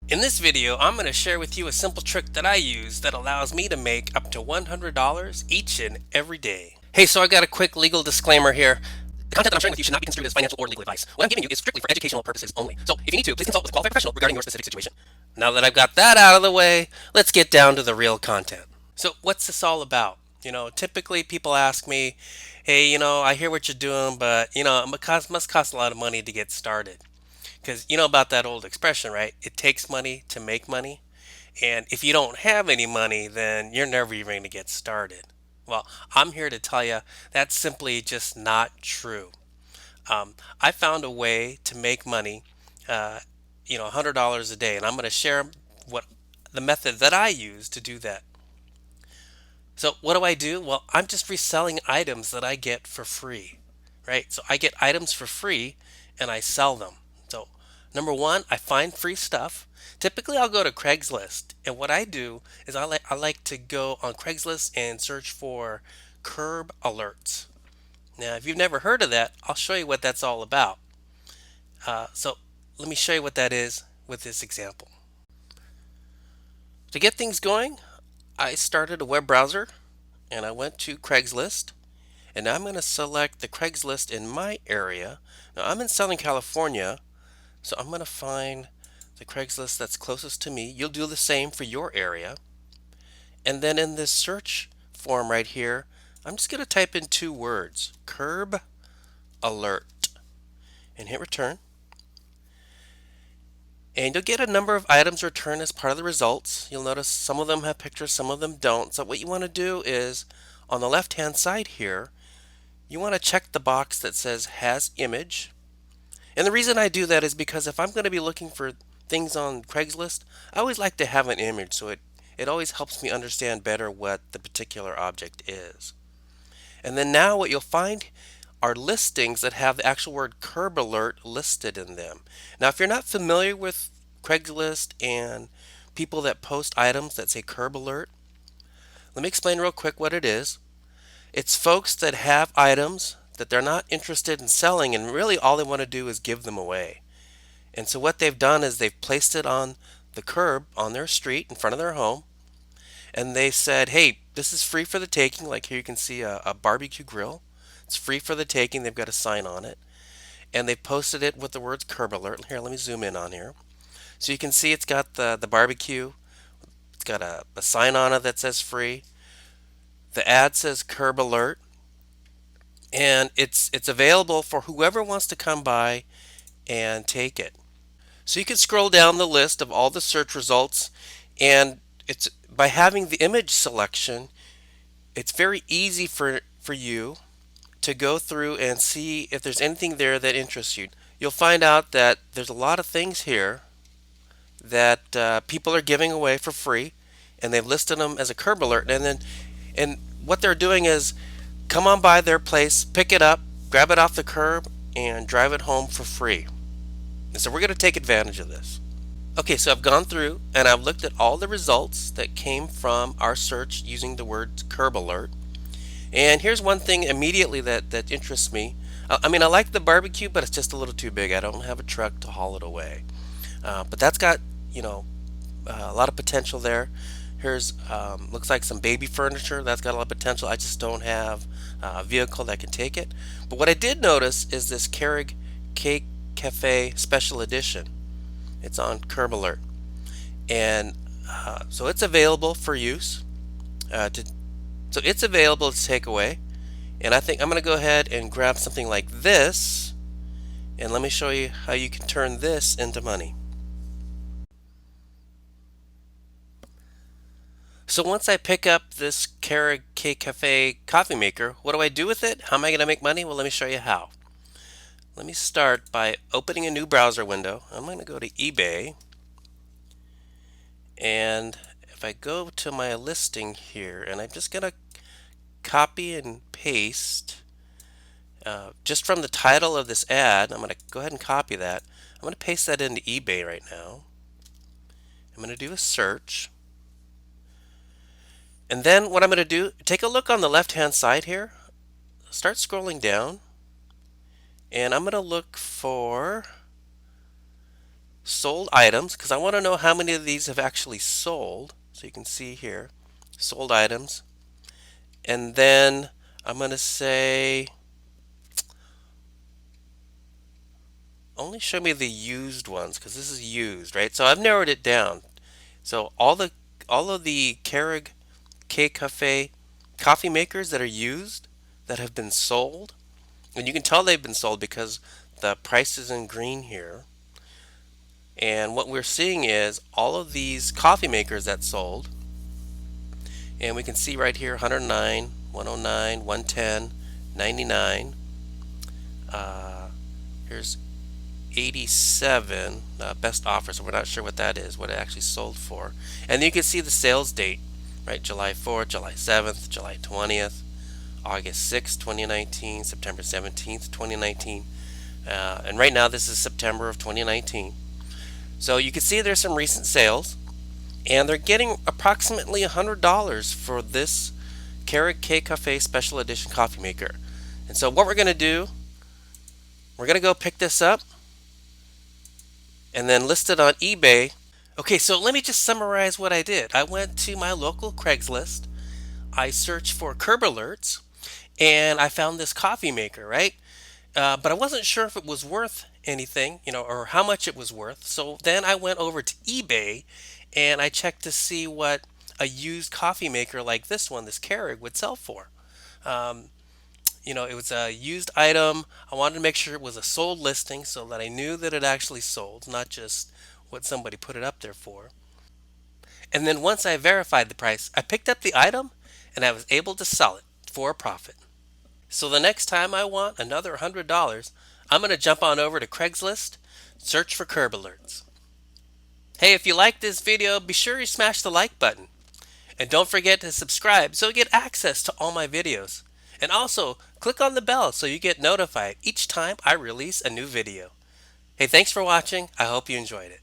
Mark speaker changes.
Speaker 1: In this video, I'm going to share with you a simple trick that I use that allows me to make up to $100 each and every day. Hey, so I got a quick legal disclaimer here. The content that I'm sharing with you should not be construed as financial or legal advice. What I'm giving you is strictly for educational purposes only. So if you need to, please consult with a qualified professional regarding your specific situation. Now that I've got that out of the way, let's get down to the real content. So what's this all about? Typically people ask me, hey, I hear what you're doing, but, must cost a lot of money to get started. Because you know about that old expression, right? It takes money to make money. And if you don't have any money, then you're never even going to get started. Well, I'm here to tell you that's simply just not true. I found a way to make money, uh, $100 a day, and I'm going to share what the method that I use to do that. So, what do I do? Well, I'm just reselling items that I get for free, right? So, I get items for free and I sell them. So, number one, I find free stuff. Typically, I'll go to Craigslist, and what I do is I like to go on Craigslist and search for curb alerts. Now, if you've never heard of that, I'll show you what that's all about. So, let me show you what that is with this example. To get things going, I started a web browser and I went to Craigslist. And now I'm going to select the Craigslist in my area. Now I'm in Southern California, so I'm going to find the Craigslist that's closest to me. You'll do the same for your area. And then in this search form right here, I'm just going to type in two words, curb alert, and hit return. And you'll get a number of items returned as part of the results. You'll notice some of them have pictures, some of them don't. So what you want to do is on the left hand side here, you want to check the box that says has image. And the reason I do that is because if I'm going to be looking for things on Craigslist, I always like to have an image so it always helps me understand better what the particular object is. And then now what you'll find are listings that have the actual word curb alert listed in them. Now if you're not familiar with Craigslist and people that post items that say curb alert, let me explain real quick what it is. It's folks that have items that they're not interested in selling, and really all they want to do is give them away. And so what they've done is they've placed it on the curb on their street in front of their home, and they said, hey, this is free for the taking. Like here you can see a barbecue grill. It's free for the taking. They've got a sign on it. And they've posted it with the words curb alert. Here, let me zoom in on here. So you can see it's got the barbecue. It's got a sign on it that says free. The ad says curb alert. And it's available for whoever wants to come by and take it. So you can scroll down the list of all the search results, and it's by having the image selection, it's very easy for you to go through and see if there's anything there that interests you. You'll find out that there's a lot of things here that people are giving away for free, and they've listed them as a curb alert. And what they're doing is come on by their place, pick it up, grab it off the curb, and drive it home for free. And so we're going to take advantage of this. Okay, so I've gone through and I've looked at all the results that came from our search using the word curb alert. And here's one thing immediately that interests me. I mean, I like the barbecue, but it's just a little too big. I don't have a truck to haul it away. But that's got, a lot of potential there. Here's looks like some baby furniture. That's got a lot of potential. I just don't have a vehicle that can take it. But what I did notice is this Keurig Cake Cafe Special Edition. It's on Curb Alert, and so it's available for use. So it's available to take away. And I think I'm going to go ahead and grab something like this, and let me show you how you can turn this into money. So once I pick up this Keurig K Cafe coffee maker, what do I do with it? How am I going to make money? Well, let me show you how. Let me start by opening a new browser window. I'm going to go to eBay, and if I go to my listing here, and I'm just going to copy and paste just from the title of this ad, I'm going to go ahead and copy that. I'm going to paste that into eBay right now. I'm going to do a search. And then what I'm going to do, take a look on the left hand side here. Start scrolling down. And I'm going to look for sold items because I want to know how many of these have actually sold. So you can see here, sold items. And then I'm going to say only show me the used ones because this is used, right? So I've narrowed it down. So all of the Keurig K Cafe coffee makers that are used that have been sold, and you can tell they've been sold because the price is in green here. And what we're seeing is all of these coffee makers that sold, and we can see right here 109, 109, 110, 99. Here's 87 best offer, so we're not sure what that is, what it actually sold for. And you can see the sales date, right? July 4th, July 7th, July 20th, August 6th, 2019, September 17th, 2019. And right now this is September of 2019. So you can see there's some recent sales, and they're getting approximately $100 for this Keurig K Cafe Special Edition coffee maker. And so what we're going to do, we're going to go pick this up and then list it on eBay. Okay, so let me just summarize what I did. I went to my local Craigslist. I searched for curb alerts, and I found this coffee maker, right? But I wasn't sure if it was worth anything, or how much it was worth. So then I went over to eBay and I checked to see what a used coffee maker like this one, this Keurig, would sell for. Um, it was a used item. I wanted to make sure it was a sold listing so that I knew that it actually sold, not just what somebody put it up there for. And then once I verified the price, I picked up the item and I was able to sell it for a profit. So the next time I want another $100, I'm going to jump on over to Craigslist, search for curb alerts. Hey, if you like this video, be sure you smash the like button. And don't forget to subscribe so you get access to all my videos. And also, click on the bell so you get notified each time I release a new video. Hey, thanks for watching. I hope you enjoyed it.